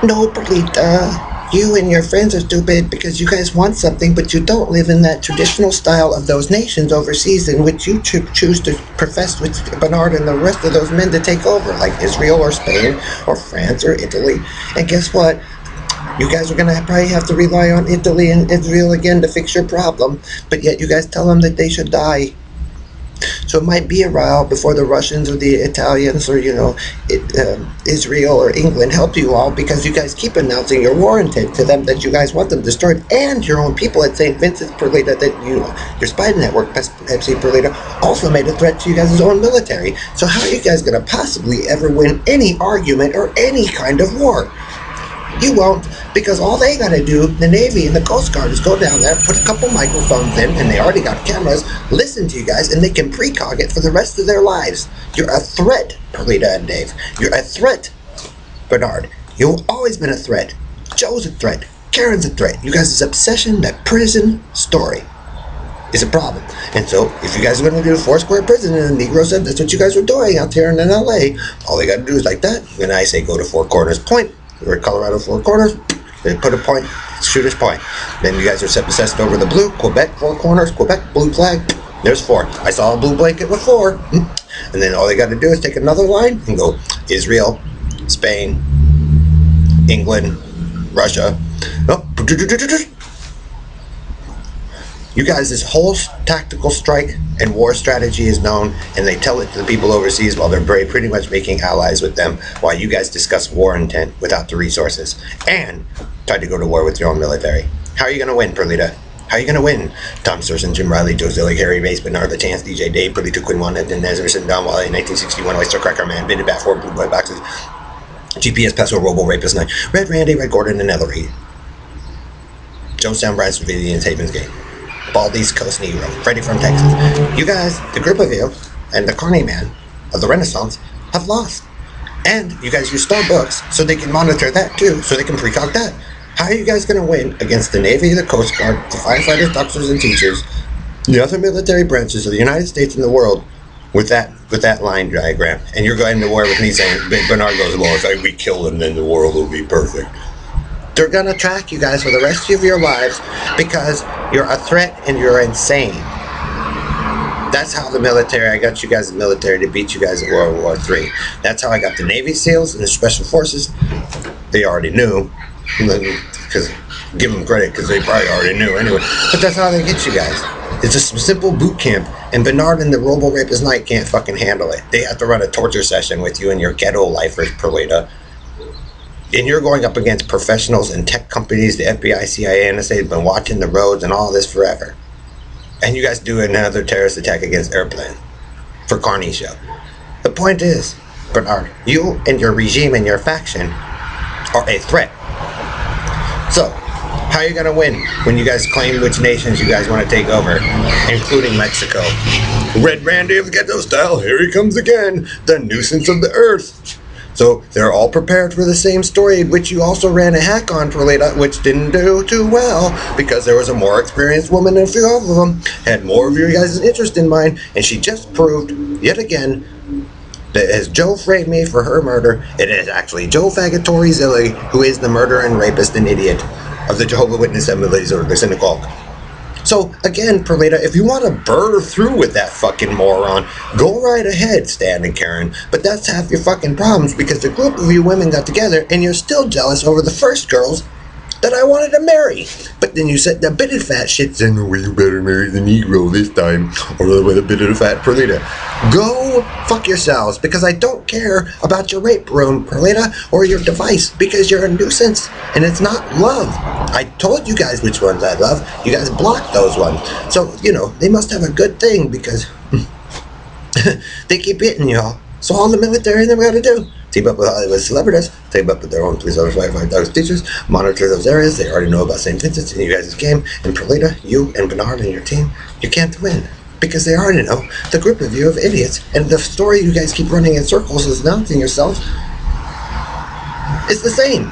No, Perlita. You and your friends are stupid because you guys want something, but you don't live in that traditional style of those nations overseas in which you choose to profess with Bernard and the rest of those men to take over, like Israel or Spain or France or Italy. And guess what? You guys are going to probably have to rely on Italy and Israel again to fix your problem, but yet you guys tell them that they should die. So it might be a while before the Russians or the Italians or, Israel or England help you all because you guys keep announcing your war intent to them that you guys want them destroyed, and your own people at St. Vincent Perlita, that your spy network, Pepsi Perlita, also made a threat to you guys' own military. So how are you guys going to possibly ever win any argument or any kind of war? You won't, because all they gotta do, the Navy and the Coast Guard, is go down there, put a couple microphones in, and they already got cameras, listen to you guys, and they can precog it for the rest of their lives. You're a threat, Perlita and Dave. You're a threat, Bernard. You've always been a threat. Joe's a threat. Karen's a threat. You guys' obsession, that prison story, is a problem. And so, if you guys are going to do Foursquare Prison, and the Negro said that's what you guys were doing out there in LA, all they gotta do is like that, and I say go to Four Corners Point. We're at Colorado Four Corners. They put a point, shooter's point. Then you guys are obsessed over the blue. Quebec, Four Corners, Quebec, blue flag. There's 4. I saw a blue blanket with 4. And then all they got to do is take another line and go Israel, Spain, England, Russia. Oh. You guys, this whole tactical strike and war strategy is known, and they tell it to the people overseas while they're pretty much making allies with them, while you guys discuss war intent without the resources, and try to go to war with your own military. How are you going to win, Perlita? How are you going to win? Tom Sturson, Jim Riley, Joe Zillig, Harry Mace, Bernard the Chance, DJ Dave, Perlita Quinwan, Ed Nezerson, Don Wally, 1961, Oyster Cracker Man, Bitted Bat 4, Blue Boy Boxes, GPS Peso, Robo Rapist 9, Red Randy, Red Gordon, and Ellery. Jonestown, Brad Civilians, Havens Gate. Bald East Coast Negro, Freddie from Texas. You guys, the group of you, and the Carney Man of the Renaissance have lost. And you guys use Starbucks so they can monitor that too, so they can precog that. How are you guys going to win against the Navy, the Coast Guard, the firefighters, doctors, and teachers, the other military branches of the United States and the world with that line diagram? And you're going to war with me saying, Bernard goes, well, if we kill them, then the world will be perfect. They're going to track you guys for the rest of your lives because you're a threat and you're insane. That's how the military, I got you guys the military to beat you guys in World War III. That's how I got the Navy SEALs and the Special Forces. They already knew, because give them credit because they probably already knew anyway. But that's how they get you guys. It's a simple boot camp, and Bernard and the Robo Rapist Knight can't fucking handle it. They have to run a torture session with you and your ghetto lifers, Perlita. And you're going up against professionals and tech companies, the FBI, CIA, NSA have been watching the roads and all this forever. And you guys do another terrorist attack against Airplane for Carney Show. The point is, Bernard, you and your regime and your faction are a threat. So, how are you going to win when you guys claim which nations you guys want to take over, including Mexico? Red Randy of Ghetto Style, here he comes again, the nuisance of the earth. So they're all prepared for the same story, which you also ran a hack on, Perlita, which didn't do too well because there was a more experienced woman, and a few of them had more of your guys' interest in mind, and she just proved, yet again, that as Joe framed me for her murder, it is actually Joe Fagatory Zilli who is the murderer and rapist and idiot of the Jehovah's Witness Assemblies or the synagogue. So, again, Perlita, if you want to burr through with that fucking moron, go right ahead, Stan and Karen. But that's half your fucking problems because the group of you women got together and you're still jealous over the first girls that I wanted to marry. But then you said the bitted fat shit said, no, you better marry the Negro this time, or the bitted fat Perlita. Go fuck yourselves, because I don't care about your rape room, Perlita, or your device, because you're a nuisance, and it's not love. I told you guys which ones I love. You guys blocked those ones. So, they must have a good thing, because they keep hitting y'all. So all the military and them got to do, team up with Hollywood celebrities, team up with their own police officers, firefighters, teachers, monitor those areas. They already know about St. Vincent and you guys' game. And Perlita, you and Bernard and your team, you can't win. Because they already know the group of you of idiots. And the story you guys keep running in circles is announcing yourself. It's the same.